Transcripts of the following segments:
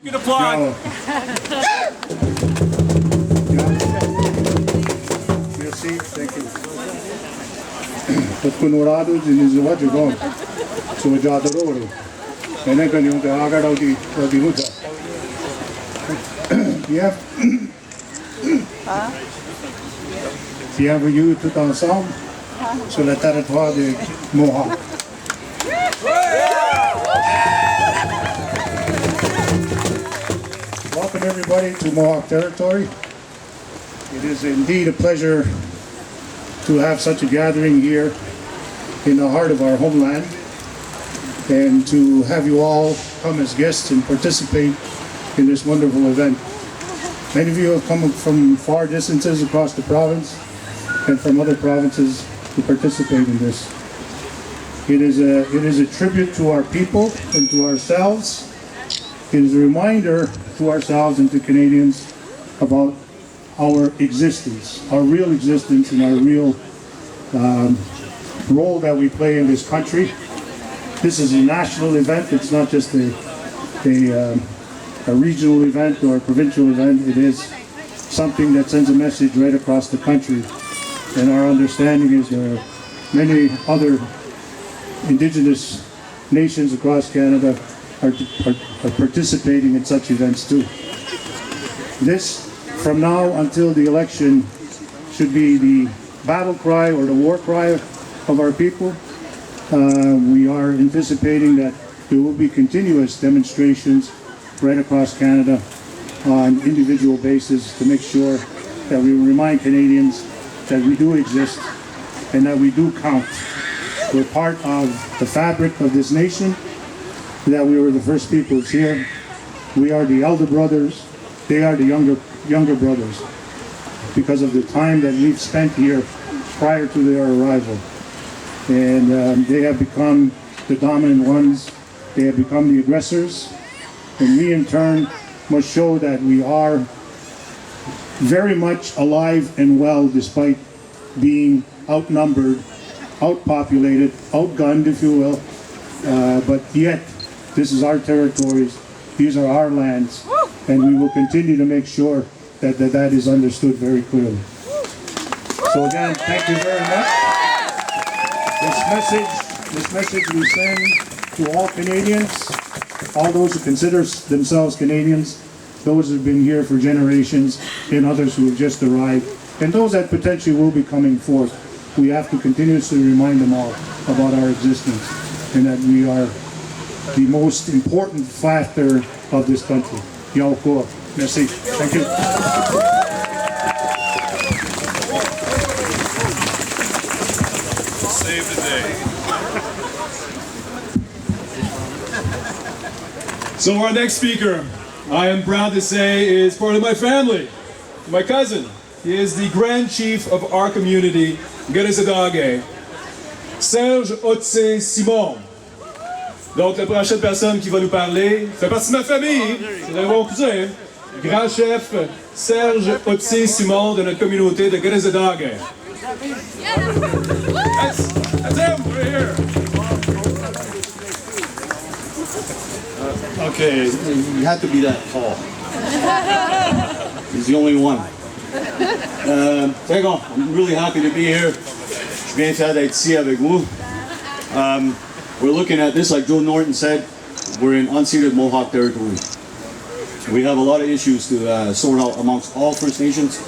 Good applaud. Merci, thank you. Tot kunorado dinizuwa jugon. Sujadoro. Ene kanyong te agar di huta. Yeah. Bienvenue tout ensemble sur le territoire de Mohawk. Welcome everybody to Mohawk territory. It is indeed a pleasure to have such a gathering here in the heart of our homeland and to have you all come as guests and participate in this wonderful event. Many of you have come from far distances across the province and from other provinces to participate in this. It is a tribute to our people and to ourselves. It is a reminder to ourselves and to Canadians about our existence, our real existence and our real role that we play in this country. This is a national event. It's not just a regional event or a provincial event. It is something that sends a message right across the country. And our understanding is there are many other Indigenous nations across Canada are participating in such events too. This, from now until the election, should be the battle cry or the war cry of our people. We are anticipating that there will be continuous demonstrations right across Canada on individual basis to make sure that we remind Canadians that we do exist and that we do count. We're part of the fabric of this nation, that we were the first peoples here. We are the elder brothers, they are the younger brothers, because of the time that we've spent here prior to their arrival. And they have become the dominant ones, they have become the aggressors, and we in turn must show that we are very much alive and well despite being outnumbered, outpopulated, outgunned if you will, but yet this is our territories, these are our lands, and we will continue to make sure that that is understood very clearly. So again, thank you very much. This message we send to all Canadians, all those who consider themselves Canadians, those who have been here for generations, and others who have just arrived, and those that potentially will be coming forth. We have to continuously remind them all about our existence and that we are the most important factor of this country. Yauko. Merci. Thank you. Save the day. So our next speaker, I am proud to say, is part of my family, my cousin. He is the Grand Chief of our community, Ganesadage, Serge Otse Simon. Donc la prochaine personne qui va nous parler fait partie de ma famille, c'est un bon cousin, grand chef Serge Otse Simon de notre communauté de Ganesadage. That's him, right here. Okay, you have to be that tall. He's the only one. I'm really happy to be here. Je suis bien fier d'être ici avec vous. We're looking at this, like Joe Norton said, we're in unceded Mohawk territory. We have a lot of issues to sort out amongst all First Nations.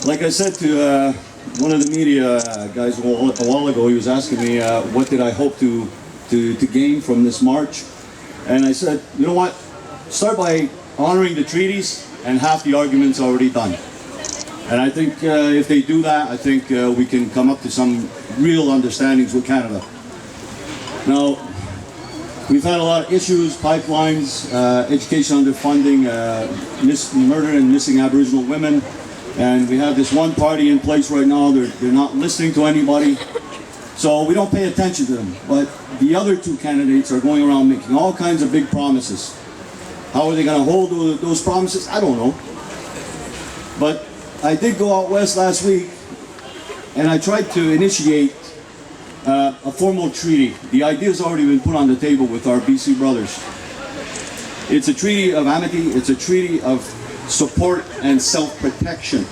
Like I said to one of the media guys a while ago, he was asking me what did I hope to gain from this march. And I said, you know what, start by honoring the treaties and half the argument's already done. And I think if they do that, I think we can come up to some real understandings with Canada. Now, we've had a lot of issues, pipelines, education underfunding, murder and missing Aboriginal women, and we have this one party in place right now, they're not listening to anybody, so we don't pay attention to them. But the other two candidates are going around making all kinds of big promises. How are they going to hold those promises? I don't know. But I did go out west last week, and I tried to initiate a formal treaty. The idea has already been put on the table with our BC brothers. It's a treaty of amity, it's a treaty of support and self-protection.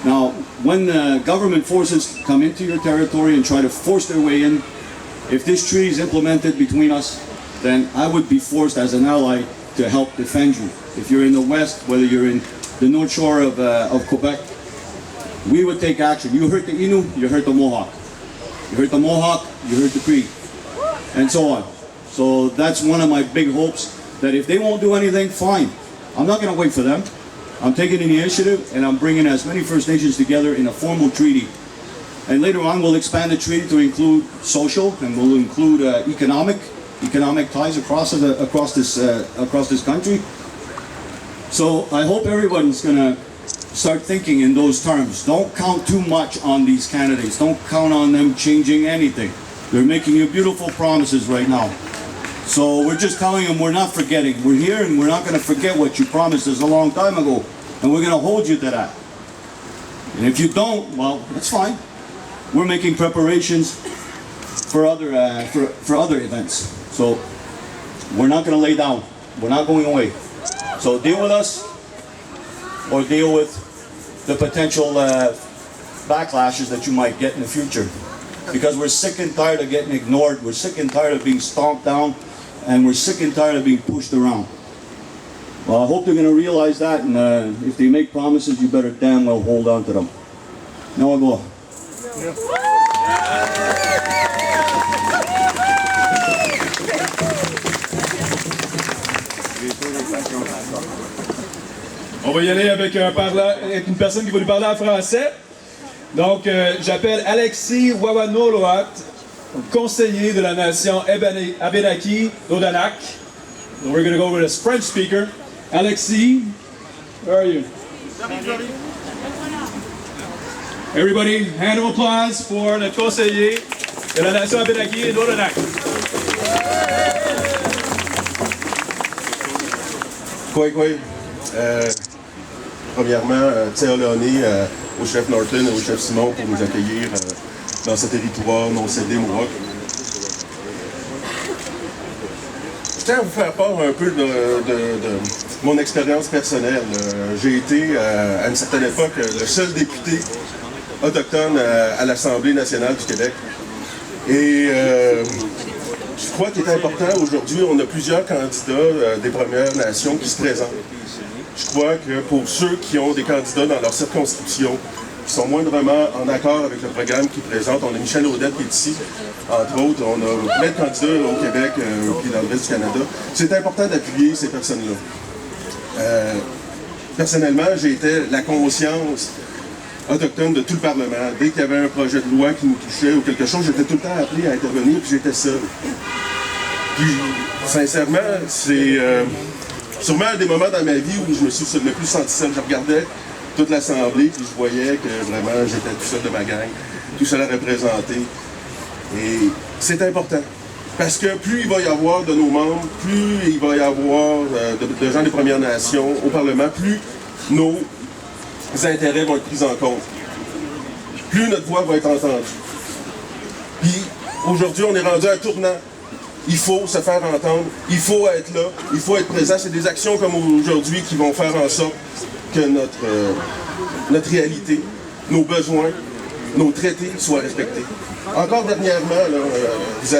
Now, when the government forces come into your territory and try to force their way in, if this treaty is implemented between us, then I would be forced as an ally to help defend you. If you're in the west, whether you're in the North Shore of Quebec, we would take action. You hurt the Innu, you hurt the Mohawk. You hurt the Mohawk, you hurt the Cree, and so on. So that's one of my big hopes, that if they won't do anything, fine. I'm not going to wait for them. I'm taking the initiative, and I'm bringing as many First Nations together in a formal treaty. And later on, we'll expand the treaty to include social, and we'll include economic ties across this country. So I hope everyone's going to start thinking in those terms. Don't count too much on these candidates. Don't count on them changing anything. They're making you beautiful promises right now. So we're just telling them we're not forgetting. We're here and we're not going to forget what you promised us a long time ago. And we're going to hold you to that. And if you don't, well, that's fine. We're making preparations for other events. So we're not going to lay down. We're not going away. So deal with us or deal with the potential backlashes that you might get in the future. Because we're sick and tired of getting ignored. We're sick and tired of being stomped down. And we're sick and tired of being pushed around. Well, I hope they're going to realize that, and if they make promises, you better damn well hold on to them. Now I'll go. On va y aller avec une personne qui va nous parler en français. Donc, j'appelle Alexis Wawanoloat, conseiller de la nation Abenaki d'Odanak. And we're going to go with a French speaker. Alexis, where are you? Everybody, hand of applause for le conseiller de la nation Abenaki d'Odanak. Quoi. Premièrement, Théo Léonie, au chef Norton et au chef Simon pour nous accueillir dans ce territoire non cédé Mohawk. Je tiens à vous faire part un peu de mon expérience personnelle. J'ai été, à une certaine époque, le seul député autochtone à l'Assemblée nationale du Québec. Et je crois qu'il est important, aujourd'hui, on a plusieurs candidats des Premières Nations qui se présentent. Je crois que pour ceux qui ont des candidats dans leur circonscription, qui sont moindrement en accord avec le programme qu'ils présentent, on a Michel Audette qui est ici, entre autres, on a plein de candidats au Québec et dans le reste du Canada. C'est important d'appuyer ces personnes-là. Personnellement, j'ai été la conscience autochtone de tout le Parlement. Dès qu'il y avait un projet de loi qui nous touchait ou quelque chose, j'étais tout le temps appelé à intervenir, puis j'étais seul. Puis, sincèrement, c'est sûrement un des moments dans ma vie où je me suis le plus senti seul. Je regardais toute l'Assemblée, puis je voyais que vraiment j'étais tout seul de ma gang, tout seul à représenter. Et c'est important. Parce que plus il va y avoir de nos membres, plus il va y avoir de gens des Premières Nations au Parlement, plus nos intérêts vont être pris en compte. Plus notre voix va être entendue. Puis aujourd'hui, on est rendu à un tournant. Il faut se faire entendre, il faut être là, il faut être présent. C'est des actions comme aujourd'hui qui vont faire en sorte que notre réalité, nos besoins, nos traités soient respectés. Encore dernièrement, là, vous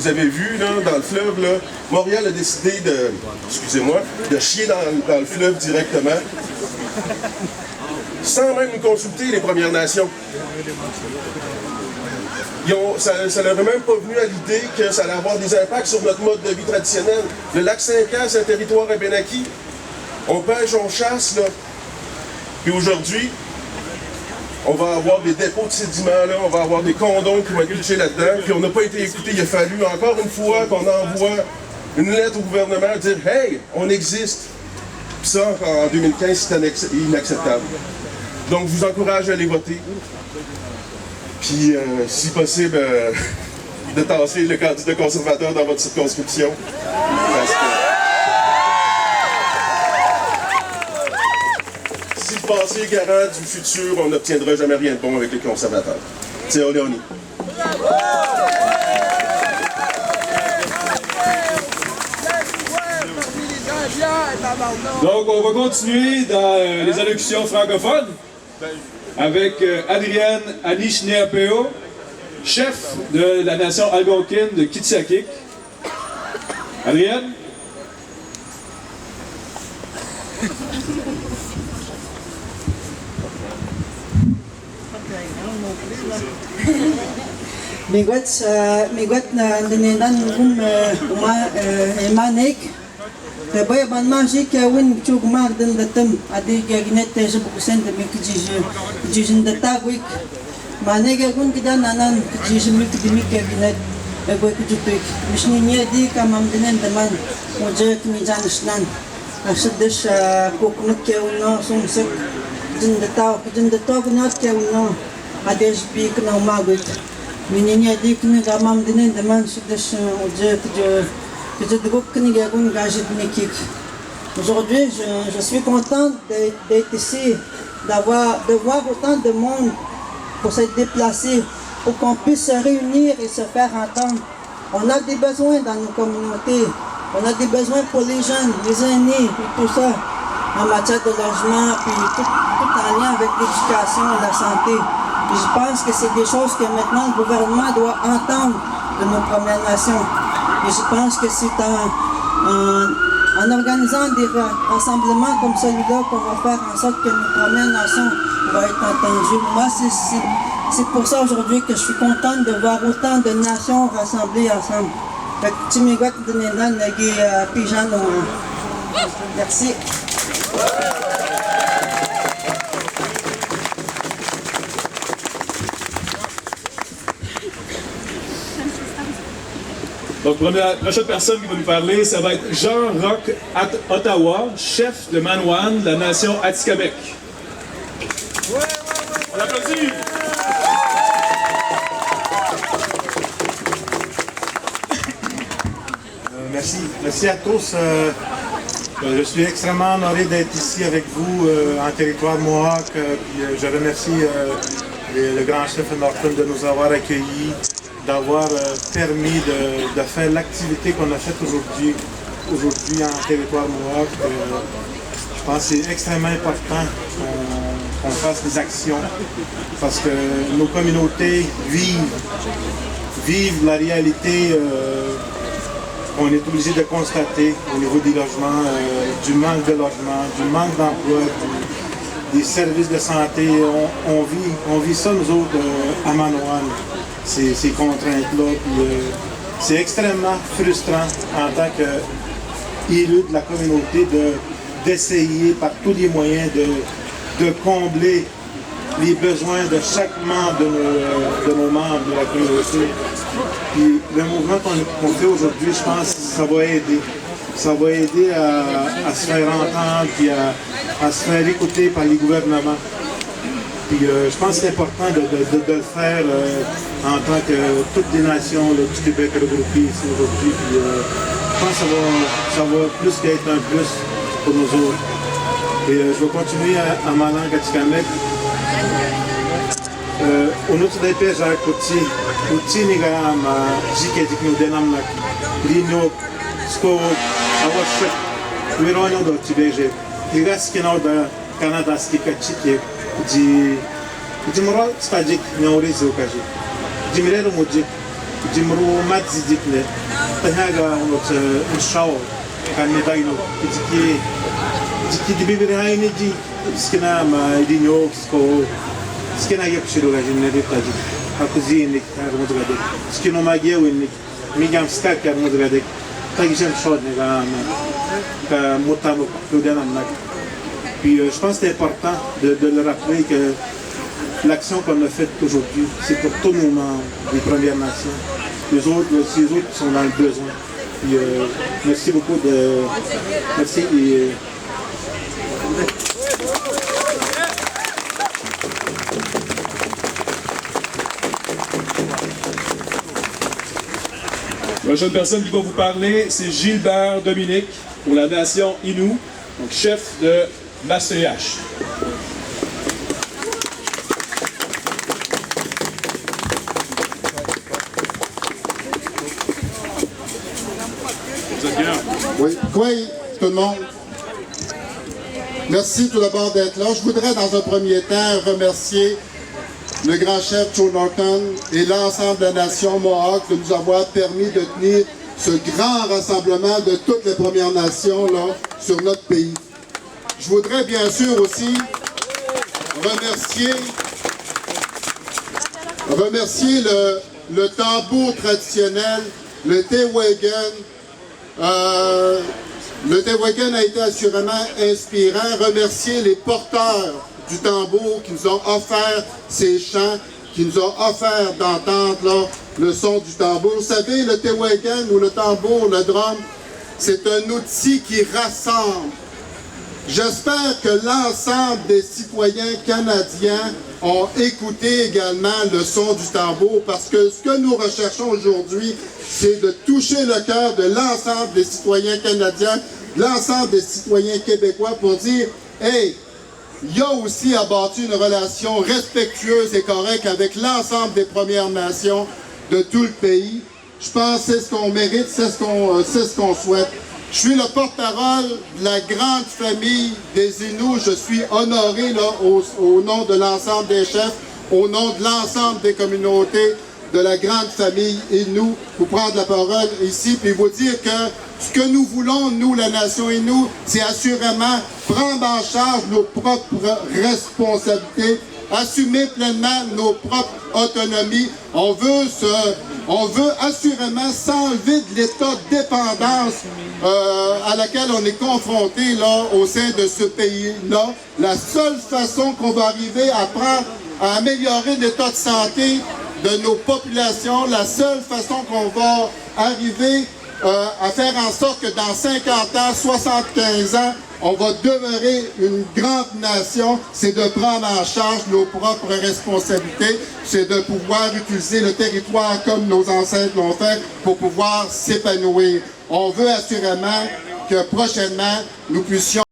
avez vu là, dans le fleuve, là, Montréal a décidé de chier dans le fleuve directement, sans même nous consulter les Premières Nations. Ça leur est même pas venu à l'idée que ça allait avoir des impacts sur notre mode de vie traditionnel. Le lac Saint-Pierre, c'est un territoire abénaki. On pêche, on chasse, là. Puis aujourd'hui, on va avoir des dépôts de sédiments, là, on va avoir des condoms qui vont être touchés là-dedans, puis on n'a pas été écoutés. Il a fallu encore une fois qu'on envoie une lettre au gouvernement dire « Hey, on existe ». Puis ça, en 2015, c'était inacceptable. Donc, je vous encourage à aller voter. Puis, si possible, de tasser le candidat conservateur dans votre circonscription. Parce que si le passé est garant du futur, on n'obtiendra jamais rien de bon avec les conservateurs. Théo Léonie. Donc, on va continuer dans les allocutions francophones avec Adrienne Anishinaapeho, chef de la nation algonquine de Kitsakik. Adrienne? migot na dininan manik Dabei ban maji ke win chuk mag den datam adi ke gnet te jbu kusen de mik jijin da tagwik mane ke gun kidan nanan jijin mik de mik ke gnet ego kujutuk mishni nie di kamam dinen daman muje mi janishnan ashdish koknuk ke uno sumsek jin da taw gnat ke uno adej bik na magwik mini nie di kni kamam dinen daman shdish muje Aujourd'hui, je suis contente d'être ici, de voir autant de monde pour se déplacer, pour qu'on puisse se réunir et se faire entendre. On a des besoins dans nos communautés, on a des besoins pour les jeunes, les aînés, et tout ça, en matière de logement, puis tout en lien avec l'éducation et la santé. Et je pense que c'est des choses que maintenant le gouvernement doit entendre de nos Premières Nations. Et je pense que c'est en organisant des rassemblements comme celui-là qu'on va faire en sorte que nos Premières Nations vont être entendues. Moi, c'est pour ça aujourd'hui que je suis contente de voir autant de nations rassemblées ensemble. Merci. Donc, la prochaine personne qui va nous parler, ça va être Jean-Roch Ottawa, chef de Manoan, de la nation Atikamekw. On l'applaudit! Merci à tous. Je suis extrêmement honoré d'être ici avec vous en territoire Mohawk. Je remercie le grand chef Norton de nous avoir accueillis, d'avoir permis de faire l'activité qu'on a faite aujourd'hui en territoire Mohawk. Je pense que c'est extrêmement important qu'on fasse des actions parce que nos communautés vivent la réalité qu'on est obligé de constater au niveau des logements, du manque de logement, du manque d'emploi, des services de santé. On vit ça nous autres à Manoan. Ces contraintes-là. C'est extrêmement frustrant en tant qu'élu de la communauté d'essayer par tous les moyens de combler les besoins de chaque membre de nos membres de la communauté. Puis le mouvement qu'on fait aujourd'hui, je pense que ça va aider. Ça va aider à se faire entendre et à se faire écouter par les gouvernements. Puis, je pense que c'est important de le faire en tant que toutes les nations du Québec regroupées ici aujourd'hui. Puis, je pense que ça va plus qu'être un plus pour nous autres. Et je vais continuer à ma langue Atikamekw. Unutu daipe ja kuti utini ga ma jike dik no denam nak lino sko awashek wironyo do tibeje igas kina da Canada skikachike di moro stadik nyauri zokaji di mirero moji di moro matzi dikne tahaga unut inshaw kan medaino diki di bibiri hayni di skina ma dinyo sko skina yep shiru ga jinne de taji akuzini har mudgade skino magie winni migam skak har mudgade tagisem shodne ga ka mutamo kudenam nak. Puis je pense que c'est important de le rappeler que l'action qu'on a faite aujourd'hui, c'est pour tous nos membres des Premières Nations. Les autres qui sont dans le besoin. Puis merci beaucoup merci et La prochaine personne qui va vous parler, c'est Gilbert Dominique pour la nation Innu, donc chef de Mastoyache. Oui, tout le monde. Merci tout d'abord d'être là. Je voudrais dans un premier temps remercier le grand chef Joe Norton et l'ensemble de la nation Mohawk de nous avoir permis de tenir ce grand rassemblement de toutes les Premières Nations là, sur notre pays. Je voudrais bien sûr aussi remercier le tambour traditionnel, le Tewagen. Le Tewagen a été assurément inspirant. Remercier les porteurs du tambour qui nous ont offert ces chants, qui nous ont offert d'entendre là, le son du tambour. Vous savez, le Tewagen ou le tambour, le drum, c'est un outil qui rassemble. J'espère que l'ensemble des citoyens canadiens ont écouté également le son du tambour, parce que ce que nous recherchons aujourd'hui, c'est de toucher le cœur de l'ensemble des citoyens canadiens, de l'ensemble des citoyens québécois pour dire « Hey, il y a aussi à bâtir une relation respectueuse et correcte avec l'ensemble des Premières Nations de tout le pays. » Je pense que c'est ce qu'on mérite, c'est ce qu'on souhaite. Je suis le porte-parole de la grande famille des Inuits. Je suis honoré là, au nom de l'ensemble des chefs, au nom de l'ensemble des communautés de la grande famille Inuit, pour prendre la parole ici puis vous dire que ce que nous voulons, nous, la nation Inuit, c'est assurément prendre en charge nos propres responsabilités, assumer pleinement nos propres autonomies. On veut assurément s'enlever de l'état de dépendance à laquelle on est confronté là, au sein de ce pays-là. La seule façon qu'on va arriver à améliorer l'état de santé de nos populations, la seule façon qu'on va arriver à faire en sorte que dans 50 ans, 75 ans, on va demeurer une grande nation, c'est de prendre en charge nos propres responsabilités, c'est de pouvoir utiliser le territoire comme nos ancêtres l'ont fait pour pouvoir s'épanouir. On veut assurément que prochainement, nous puissions